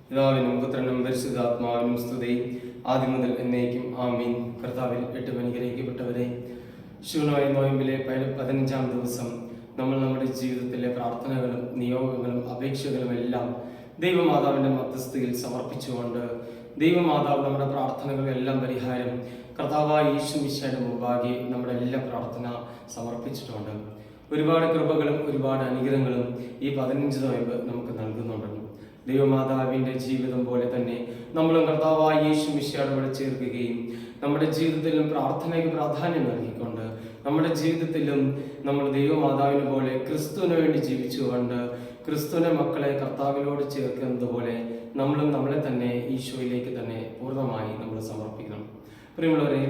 പിതാവിനും പുത്രനും പരിശുദ്ധാത്മാവിനും സ്തുതി, ആദ്യം മുതൽ എന്നേക്കും ആമീൻ. കർത്താവിൽ ഏറ്റവും അനുഗ്രഹിക്കപ്പെട്ടവരെ, ശൂന്യമായ നോയമ്പിലെ 15-ാം ദിവസം നമ്മൾ നമ്മുടെ ജീവിതത്തിലെ പ്രാർത്ഥനകളും നിയോഗങ്ങളും അപേക്ഷകളും എല്ലാം ദൈവമാതാവിൻ്റെ മധ്യസ്ഥയിൽ സമർപ്പിച്ചുകൊണ്ട് ദൈവമാതാവ് നമ്മുടെ പ്രാർത്ഥനകളെല്ലാം പരിഹാരം കർത്താവായ യേശു മിശിഹായുടെ മുമ്പാകെ നമ്മുടെ എല്ലാ പ്രാർത്ഥന സമർപ്പിച്ചിട്ടുണ്ട്. ഒരുപാട് കൃപകളും ഒരുപാട് അനുഗ്രഹങ്ങളും ഈ 15 നോയമ്പ് നമുക്ക് നൽകുന്നുണ്ട്. ദൈവമാതാവിൻ്റെ ജീവിതം പോലെ തന്നെ നമ്മളും കർത്താവായ യേശു മിശിഹായോട് ചേർക്കുകയും നമ്മുടെ ജീവിതത്തിലും പ്രാർത്ഥനയ്ക്ക് പ്രാധാന്യം നൽകിക്കൊണ്ട് നമ്മുടെ ജീവിതത്തിലും നമ്മൾ ദൈവമാതാവിനെ പോലെ ക്രിസ്തുവിന് വേണ്ടി ജീവിച്ചുകൊണ്ട് ക്രിസ്തുവിനെ മക്കളെ കർത്താവിനോട് ചേർക്കുന്നത് പോലെ നമ്മളും നമ്മളെ തന്നെ ഈശോയിലേക്ക് തന്നെ പൂർണ്ണമായി നമ്മൾ സമർപ്പിക്കണം. പ്രിയമുള്ളവരെ,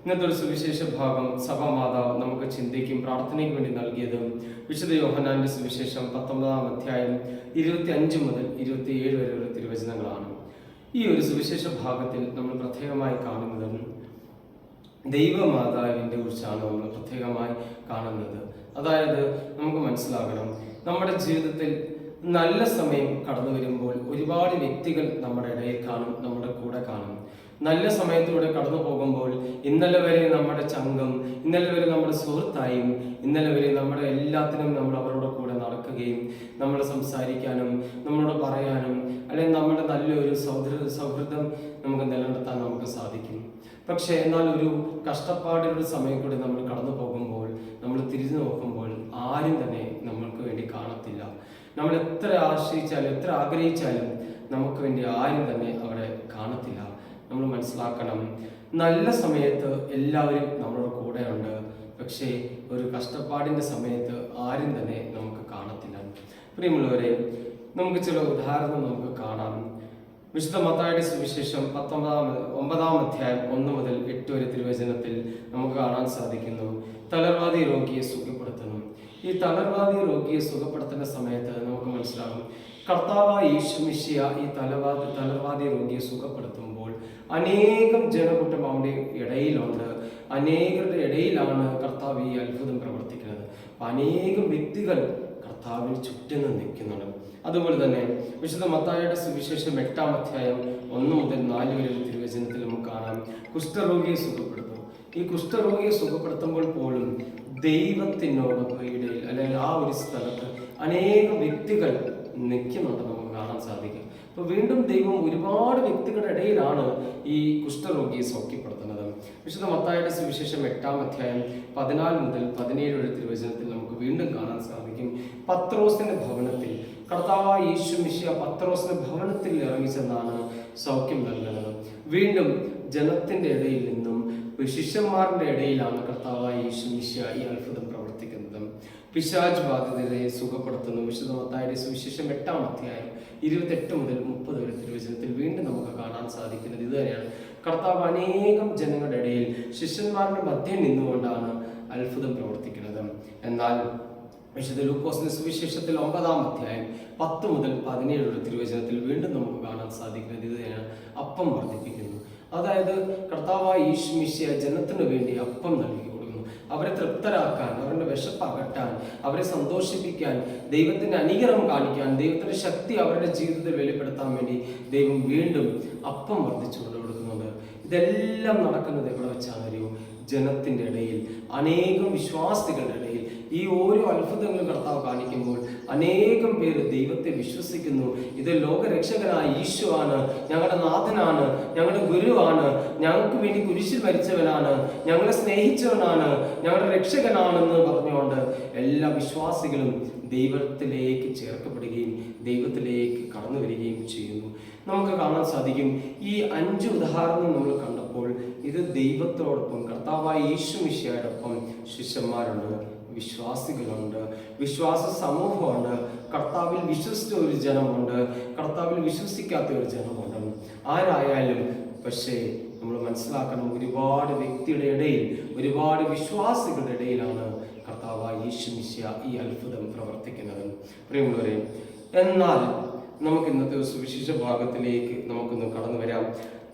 ഇന്നത്തെ ഒരു സുവിശേഷ ഭാഗം സഭാമാതാവ് നമുക്ക് ചിന്തയ്ക്കും പ്രാർത്ഥനയ്ക്കും വേണ്ടി നൽകിയത് വിശുദ്ധ യോഹന്നാന്റെ സുവിശേഷം 19-ാം അധ്യായം 25 മുതൽ 27 വരെയുള്ള തിരുവചനങ്ങളാണ്. ഈ ഒരു സുവിശേഷ ഭാഗത്തിൽ നമ്മൾ പ്രത്യേകമായി കാണുന്നത് ദൈവമാതാവിൻ്റെ കുറിച്ചാണ് നമ്മൾ പ്രത്യേകമായി കാണുന്നത്. അതായത് നമുക്ക് മനസ്സിലാകണം, നമ്മുടെ ജീവിതത്തിൽ നല്ല സമയം കടന്നു വരുമ്പോൾ ഒരുപാട് വ്യക്തികൾ നമ്മുടെ ഇടയിൽ കാണും, നമ്മുടെ കൂടെ കാണും. നല്ല സമയത്തിലൂടെ കടന്നു പോകുമ്പോൾ ഇന്നലെ വരെ നമ്മുടെ ചങ്കം, ഇന്നലെ വരെ നമ്മുടെ സുഹൃത്തായും, ഇന്നലെ വരെ നമ്മുടെ എല്ലാത്തിനും നമ്മൾ അവരുടെ കൂടെ നടക്കുകയും നമ്മൾ സംസാരിക്കാനും നമ്മളോട് പറയാനും അല്ലെങ്കിൽ നമ്മുടെ നല്ലൊരു സൗഹൃദം നമുക്ക് നിലനിർത്താൻ നമുക്ക് സാധിക്കും. പക്ഷേ എന്നാൽ ഒരു കഷ്ടപ്പാടുകളുടെ സമയം കൂടി നമ്മൾ കടന്നു പോകുമ്പോൾ നമ്മൾ തിരിഞ്ഞു നോക്കുമ്പോൾ ആരും തന്നെ നമ്മൾക്ക് വേണ്ടി കാണത്തില്ല. നമ്മൾ എത്ര ആശ്രയിച്ചാലും എത്ര ആഗ്രഹിച്ചാലും നമുക്ക് വേണ്ടി ആരും തന്നെ അവിടെ കാണത്തില്ല. നമ്മൾ മനസ്സിലാക്കണം, നല്ല സമയത്ത് എല്ലാവരും നമ്മളോട് കൂടെയുണ്ട്, പക്ഷേ ഒരു കഷ്ടപ്പാടിൻ്റെ സമയത്ത് ആരും തന്നെ നമുക്ക് കാണത്തില്ല. പ്രിയമുള്ളവരെ, നമുക്ക് ചില ഉദാഹരണം നമുക്ക് കാണാം. വിശുദ്ധ മത്തായിയുടെ സുവിശേഷം 9-ാം അധ്യായം 1 മുതൽ 8 വരെ തിരുവചനത്തിൽ നമുക്ക് കാണാൻ സാധിക്കുന്നു. തളർവാദി രോഗിയെ സുഖപ്പെടുത്തുന്നു. ഈ തളർവാദി രോഗിയെ സുഖപ്പെടുത്തുന്ന സമയത്ത് നമുക്ക് മനസ്സിലാകും, കർത്താവായ യേശു മിശിഹ ഈ തളർവാദി രോഗിയെ സുഖപ്പെടുത്തുമ്പോൾ അനേകം ജനക്കൂട്ടം അവിടെ ഇടയിലുണ്ട്. അനേകരുടെ ഇടയിലാണ് കർത്താവ് ഈ അത്ഭുതം പ്രവർത്തിക്കുന്നത്. അനേകം വ്യക്തികൾ കർത്താവിന് ചുറ്റും നിൽക്കുന്നുണ്ട്. അതുപോലെ തന്നെ വിശുദ്ധ മത്തായിയുടെ സുവിശേഷം 8-ാം അധ്യായം 1 മുതൽ 4 വരെ തിരുവചനത്തിൽ നമുക്ക് കാണാം, കുഷ്ഠരോഗിയെ സുഖപ്പെടുത്തും. ഈ കുഷ്ഠരോഗിയെ സുഖപ്പെടുത്തുമ്പോൾ പോലും ദൈവത്തിനോട് ഇടയിൽ അല്ലെങ്കിൽ ആ ഒരു സ്ഥലത്ത് അനേകം വ്യക്തികൾ നിൽക്കുന്നുണ്ട് നമുക്ക് കാണാൻ സാധിക്കും. അപ്പോൾ വീണ്ടും ദൈവം ഒരുപാട് വ്യക്തികളുടെ ഇടയിലാണ് ഈ കുഷ്ഠരോഗിയെ സൗഖ്യപ്പെടുത്തുന്നത്. വിശുദ്ധ മത്തായിയുടെ സുവിശേഷം 8-ാം അധ്യായം 14 മുതൽ 17 വരെ തിരുവചനത്തിൽ നമുക്ക് വീണ്ടും കാണാൻ സാധിക്കും, പത്രോസിന്റെ ഭവനത്തിൽ കർത്താവായ യേശു മിശിഹ പത്രോസിന്റെ ഭവനത്തിൽ ഇറങ്ങിച്ചെന്നാണ് സൗഖ്യം നൽകുന്നത്. വീണ്ടും ജനത്തിന്റെ ഇടയിൽ നിന്നും ശിഷ്യന്മാരുടെ ഇടയിലാണ് കർത്താവായ യേശു മിശിഹ ഈ അത്ഭുതം പ്രവർത്തിക്കുന്നത്. പിശാച് ബാധിതരെ സുഖപ്പെടുത്തുന്നു. വിശുദ്ധ മത്തായിയുടെ സുവിശേഷം 8-ാം അധ്യായം 28 മുതൽ 30 വരെ തിരുവചനത്തിൽ വീണ്ടും നമുക്ക് കാണാൻ സാധിക്കുന്നത് ഇത് തന്നെയാണ്. കർത്താവ് അനേകം ജനങ്ങളുടെ ഇടയിൽ ശിഷ്യന്മാരുടെ മധ്യം നിന്നുകൊണ്ടാണ് അത്ഭുതം പ്രവർത്തിക്കുന്നത്. എന്നാൽ വിശുദ്ധ ലൂക്കോസിന്റെ സുവിശേഷത്തിൽ 9-ാം അധ്യായം 10 മുതൽ 17 വരെ തിരുവചനത്തിൽ വീണ്ടും നമുക്ക് കാണാൻ സാധിക്കുന്നത് ഇത് തന്നെയാണ്, അപ്പം വർദ്ധിപ്പിക്കുന്നു. അതായത് കർത്താവായ യേശു മിശിഹ ജനത്തിനു വേണ്ടി അപ്പം നൽകി കൊടുക്കുന്നു. അവരെ തൃപ്തരാക്കാൻ, അവരുടെ വിശപ്പ് അകറ്റാൻ, അവരെ സന്തോഷിപ്പിക്കാൻ, ദൈവത്തിന്റെ അനുഗ്രഹം കാണിക്കാൻ, ദൈവത്തിന്റെ ശക്തി അവരുടെ ജീവിതത്തിൽ വെളിപ്പെടുത്താൻ വേണ്ടി ദൈവം വീണ്ടും അപ്പം വർദ്ധിച്ചു കൊടുക്കുന്നുണ്ട്. ഇതെല്ലാം നടക്കുന്നത് എവിടെ വെച്ചാണ് അറിയോ? ജനത്തിന്റെ ഇടയിൽ, അനേകം വിശ്വാസികളുടെ ഇടയിൽ. ഈ ഓരോ അത്ഭുതങ്ങളും കർത്താവ് കാണിക്കുമ്പോൾ അനേകം പേര് ദൈവത്തെ വിശ്വസിക്കുന്നു. ഇത് ലോകരക്ഷകനായ ഈശോ ആണ്, ഞങ്ങളുടെ നാഥനാണ്, ഞങ്ങളുടെ ഗുരുവാണ്, ഞങ്ങൾക്ക് വേണ്ടി കുരിശിൽ മരിച്ചവനാണ്, ഞങ്ങളെ സ്നേഹിച്ചവനാണ്, ഞങ്ങളുടെ രക്ഷകനാണെന്ന് പറഞ്ഞുകൊണ്ട് എല്ലാ വിശ്വാസികളും ദൈവത്തിലേക്ക് ചേർക്കപ്പെടുകയും ദൈവത്തിലേക്ക് കടന്നു വരികയും ചെയ്യുന്നു. നമുക്ക് കാണാൻ സാധിക്കും, ഈ 5 ഉദാഹരണം നമ്മൾ കണ്ടപ്പോൾ ഇത് ദൈവത്തോടൊപ്പം കർത്താവായ യേശു മിശിഹായോടൊപ്പം ശിഷ്യന്മാരുണ്ട്, വിശ്വാസികളുണ്ട്, വിശ്വാസ സമൂഹമുണ്ട്, കർത്താവിൽ വിശ്വസിച്ച ഒരു ജനമുണ്ട്, കർത്താവിൽ വിശ്വസിക്കാത്ത ഒരു ജനമുണ്ട്. ആരായാലും പക്ഷേ നമ്മൾ മനസ്സിലാക്കണം, ഒരുപാട് വ്യക്തിയുടെ ഇടയിൽ, ഒരുപാട് വിശ്വാസികളുടെ ഇടയിലാണ് കർത്താവായ യേശു മിശിഹ ഈ അത്ഭുതം പ്രവർത്തിക്കുന്നത്. പ്രിയമുള്ളവരെ, എന്നാൽ നമുക്ക് ഇന്നത്തെ സുവിശേഷ ഭാഗത്തിലേക്ക് നമുക്കൊന്ന് കടന്നു വരാം.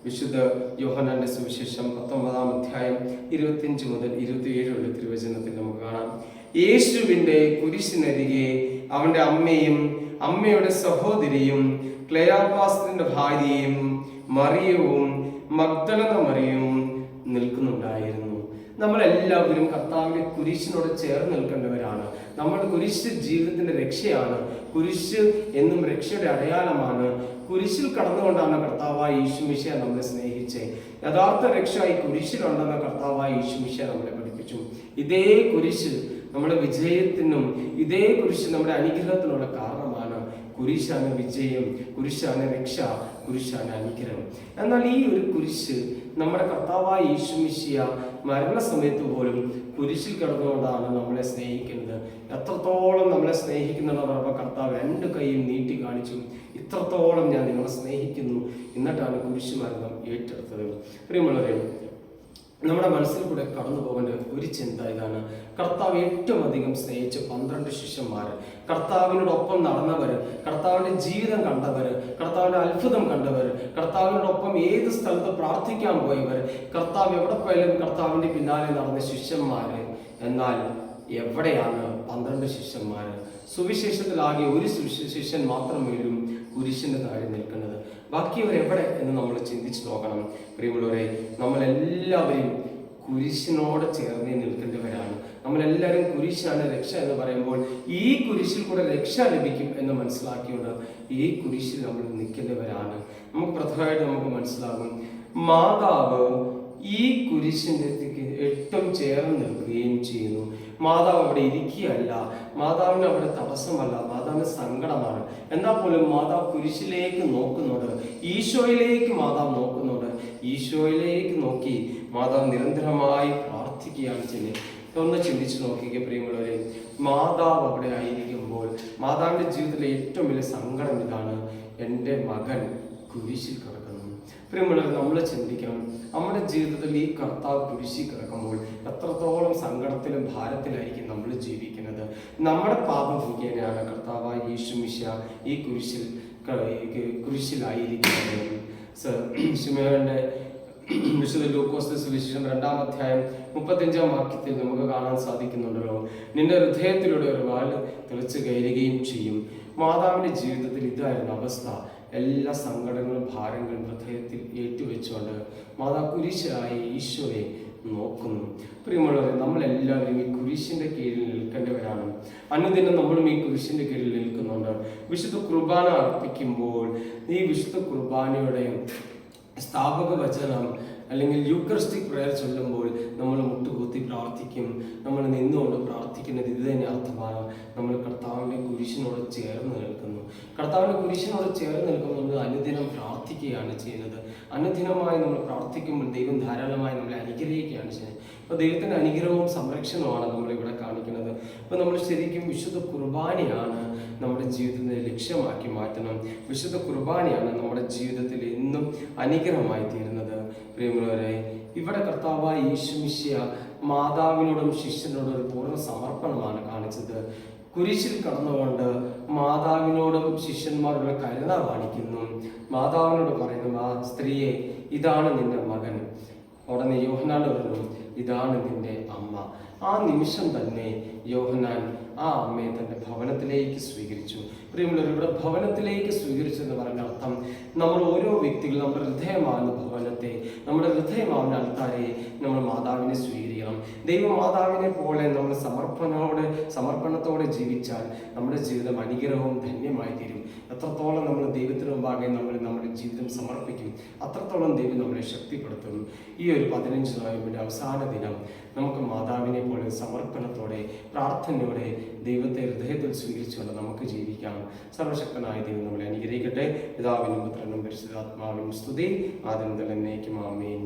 വിശുദ്ധ യോഹന്നാന്റെ സുവിശേഷം 19-ാം അധ്യായം 25 മുതൽ 27 വരെ തിരുവചനത്തിൽ നമുക്ക് കാണാം, യേശുവിന്റെ കുരിശിനരികെ അവന്റെ അമ്മയും അമ്മയുടെ സഹോദരിയും ക്ലെയോപാസ്ത്രന്റെ ഭാര്യയും മറിയവും മഗ്ദലന മറിയവും നിൽക്കുന്നുണ്ടായിരുന്നു. നമ്മളെല്ലാവരും കർത്താവിന്റെ കുരിശിനോട് ചേർന്ന് നിൽക്കേണ്ടവരാണ്. നമ്മുടെ കുരിശ് ജീവിതത്തിന്റെ രക്ഷയാണ്. കുരിശ് എന്നും രക്ഷയുടെ അടയാളമാണ്. കുരിശിൽ കടന്നുകൊണ്ടാണ് കർത്താവായ യേശു മിശിഹ നമ്മളെ സ്നേഹിച്ചത്. യഥാർത്ഥ രക്ഷ ഈ കുരിശിലുണ്ടെന്ന കർത്താവായ യേശു മിശിഹ നമ്മളെ പഠിപ്പിച്ചു. ഇതേ കുരിശ് നമ്മുടെ വിജയത്തിനും ഇതേ കുരിശ് നമ്മുടെ അനുഗ്രഹത്തിനുള്ള കാരണമാണ്. കുരിശാണ് വിജയം, കുരിശാണ് രക്ഷ, കുരിശാണ് അനുഗ്രഹം. എന്നാൽ ഈ ഒരു കുരിശ് നമ്മുടെ കർത്താവായ യേശു മിശിഹ മരണസമയത്ത് പോലും കുരിശിൽ കിടന്നുകൊണ്ടാണ് നമ്മളെ സ്നേഹിക്കുന്നത്. എത്രത്തോളം നമ്മളെ സ്നേഹിക്കുന്നുണ്ടെന്ന് കർത്താവ് 2 കൈയും നീട്ടി കാണിച്ചു. ഇത്രത്തോളം ഞാൻ നിങ്ങളെ സ്നേഹിക്കുന്നു എന്നിട്ടാണ് കുരിശ് മരണം ഏറ്റെടുത്തത്. പ്രിയമുള്ളവരെ, നമ്മുടെ മനസ്സിൽ കൂടെ കടന്നു പോകേണ്ട ഒരു ചിന്ത ഇതാണ്. കർത്താവ് ഏറ്റവും അധികം സ്നേഹിച്ച 12 ശിഷ്യന്മാർ, കർത്താവിനോടൊപ്പം നടന്നവർ, കർത്താവിന്റെ ജീവിതം കണ്ടവർ, കർത്താവിന്റെ അത്ഭുതം കണ്ടവർ, കർത്താവിനോടൊപ്പം ഏത് സ്ഥലത്ത് പ്രാർത്ഥിക്കാൻ പോയവർ, കർത്താവ് എവിടെ പോയാലും കർത്താവിന്റെ പിന്നാലെ നടന്ന ശിഷ്യന്മാര്. എന്നാൽ എവിടെയാണ് 12 ശിഷ്യന്മാർ? സുവിശേഷത്തിലാകെ ഒരു ശിഷ്യൻ മാത്രമേലും കുരിശിന്റെ താഴെ നിൽക്കുന്നത്. ബാക്കിയവർ എവിടെ എന്ന് നമ്മൾ ചിന്തിച്ചു നോക്കണം. പ്രിയമുള്ളവരെ, നമ്മളെല്ലാവരും കുരിശിനോട് ചേർന്ന് നിൽക്കേണ്ടവരാണ്. നമ്മളെല്ലാവരും കുരിശാണ് രക്ഷ എന്ന് പറയുമ്പോൾ ഈ കുരിശിൽ കൂടെ രക്ഷ ലഭിക്കും എന്ന് മനസ്സിലാക്കിയോണ്ട് ഈ കുരിശിൽ നമ്മൾ നിൽക്കേണ്ടവരാണ്. നമുക്ക് പ്രധാനമായിട്ട് നമുക്ക് മനസ്സിലാകും, മാതാവ് ഈ കുരിശിൻ്റെ ഏറ്റവും ചേർന്ന് നിൽക്കുകയും ചെയ്യുന്നു. മാതാവ് അവിടെ ഇരിക്കുകയല്ല, മാതാവിന് അവിടെ തടസ്സമല്ല, മാതാവിന് സങ്കടമാണ്. എന്നാൽ പോലും മാതാവ് കുരിശിലേക്ക് നോക്കുന്നുണ്ട്, ഈശോയിലേക്ക് മാതാവ് നോക്കുന്നുണ്ട്. ഈശോയിലേക്ക് നോക്കി മാതാവ് നിരന്തരമായി പ്രാർത്ഥിക്കുകയാണ് ചെയ്യുന്നത്. ഒന്ന് ചിന്തിച്ചു നോക്കിക്കുക പ്രിയമുള്ളവരെ, മാതാവ് അവിടെ ആയിരിക്കുമ്പോൾ മാതാവിന്റെ ജീവിതത്തിലെ ഏറ്റവും വലിയ സങ്കടം ഇതാണ്, എൻ്റെ മകൻ കുരിശിൽ കിടക്കുന്നു. പ്രിയമുള്ളവരെ, നമ്മൾ ചിന്തിക്കണം, നമ്മുടെ ജീവിതത്തിൽ ഈ കർത്താവ് കുരിശിൽ കിടക്കുമ്പോൾ എത്രത്തോളം സങ്കടത്തിലും ഭാരത്തിലായിരിക്കും നമ്മൾ ജീവിക്കുന്നത്. നമ്മുടെ പാപം മുഖേനയാണ് കർത്താവായ യേശു മിശിഹ ഈ കുരിശിലായിരിക്കുന്നത്. ശിമോന്റെ വിശുദ്ധ ലൂക്കോസ് സുവിശേഷം 2-ാം അധ്യായം 35-ാം വാക്യത്തിൽ നമുക്ക് കാണാൻ സാധിക്കുന്നുണ്ടല്ലോ, നിന്റെ ഹൃദയത്തിലൂടെ ഒരു വാൾ തെളിച്ച് കയറുകയും ചെയ്യും. മാതാവിന്റെ ജീവിതത്തിൽ ഇതായിരുന്നു അവസ്ഥ. എല്ലാ സങ്കടങ്ങളും ഭാരങ്ങളും ഹൃദയത്തിൽ ഏറ്റുവെച്ചുകൊണ്ട് മാതാവ് കുരിശായി ഈശോയെ നോക്കുന്നു. പ്രിയമുള്ളവരെ, നമ്മളെല്ലാവരും ഈ കുരിശിന്റെ കീഴിൽ നിൽക്കേണ്ടവരാണ്. അനുദിനം നമ്മളും ഈ കുരിശിന്റെ കീഴിൽ നിൽക്കുന്നുണ്ട്. വിശുദ്ധ കുർബാന അർപ്പിക്കുമ്പോൾ ഈ വിശുദ്ധ കുർബാനയുടെ സ്ഥാപക വചനം അല്ലെങ്കിൽ യൂക്കറിസ്റ്റിക് പ്രയർ ചൊല്ലുമ്പോൾ നമ്മൾ മുട്ടുകുത്തി പ്രാർത്ഥിക്കും. നമ്മൾ നിന്നുകൊണ്ട് പ്രാർത്ഥിക്കുന്നത് ഇത് തന്നെ അർത്ഥമാണ്, നമ്മൾ കർത്താവിൻ്റെ കുരിശിനോട് ചേർന്ന് നിൽക്കുന്നു. കർത്താവിൻ്റെ കുരിശിനോട് ചേർന്ന് നിൽക്കുന്നത് അനുദിനം പ്രാർത്ഥിക്കുകയാണ് ചെയ്യുന്നത്. അനുദിനമായി നമ്മൾ പ്രാർത്ഥിക്കുമ്പോൾ ദൈവം ധാരാളമായി നമ്മളെ അനുഗ്രഹിക്കുകയാണ് ചെയ്യുന്നത്. അപ്പോൾ ദൈവത്തിൻ്റെ അനുഗ്രഹവും സംരക്ഷണവുമാണ് നമ്മളിവിടെ കാണിക്കുന്നത്. അപ്പോൾ നമ്മൾ ശരിക്കും വിശുദ്ധ കുർബാനയാണ് നമ്മുടെ ജീവിതത്തിൻ്റെ ലക്ഷ്യമാക്കി മാറ്റണം. വിശുദ്ധ കുർബാനയാണ് നമ്മുടെ ജീവിതത്തിൽ എന്നും അനുഗ്രഹമായി തീരുന്നത്. പ്രിയമുള്ളവരെ, ഇവിടെ കർത്താവായ യേശു മിശിഹ മാതാവിനോടും ശിഷ്യനോടും ഒരു പൂർണ്ണ സമർപ്പണമാണ് കാണിച്ചത്. കുരിശിൽ കടന്നുകൊണ്ട് മാതാവിനോടും ശിഷ്യന്മാരുടെ കരുണ കാണിക്കുന്നു. മാതാവിനോട് പറയുന്നു, ആ സ്ത്രീയെ, ഇതാണ് നിന്റെ മകൻ. ഉടനെ യോഹന്നാനോട് പറഞ്ഞു, ഇതാണ് നിന്റെ അമ്മ. ആ നിമിഷം തന്നെ യോഹന്നാൻ ആ അമ്മയെ തൻ്റെ ഭവനത്തിലേക്ക് സ്വീകരിച്ചു. പ്രിയമുള്ളവർ, ഇവിടെ ഭവനത്തിലേക്ക് സ്വീകരിച്ചു എന്ന് പറഞ്ഞ അർത്ഥം, നമ്മൾ ഓരോ വ്യക്തികളും നമ്മുടെ ഹൃദയമാകുന്ന ഭവനത്തെ, നമ്മുടെ ഹൃദയമാകുന്ന ആൾക്കാരെ നമ്മൾ മാതാവിനെ സ്വീകരിക്കണം. ദൈവമാതാവിനെ പോലെ നമ്മൾ സമർപ്പണത്തോടെ ജീവിച്ചാൽ നമ്മുടെ ജീവിതം അനുഗ്രഹവും ധന്യമായി തീരും. എത്രത്തോളം നമ്മൾ ദൈവത്തിന് മുമ്പാകെ നമ്മുടെ ജീവിതം സമർപ്പിക്കും, അത്രത്തോളം ദൈവം നമ്മളെ ശക്തിപ്പെടുത്തും. ഈ ഒരു 15 നോയമ്പിൻ്റെ അവസാന ദിനം നമുക്ക് മാതാവിനെ പോലെ സമർപ്പണത്തോടെ പ്രാർത്ഥനയോടെ ദൈവത്തെ ഹൃദയത്തിൽ സ്വീകരിച്ചുകൊണ്ട് നമുക്ക് ജീവിക്കാം. സർവശക്തനായ ദൈവം നമ്മളെ അനുഗ്രഹിക്കട്ടെ. പിതാവിനും പുത്രനും പരിശുദ്ധാത്മാവിനും സ്തുതി, ആദ്യം മുതൽ എന്നേക്കും. ആമേൻ.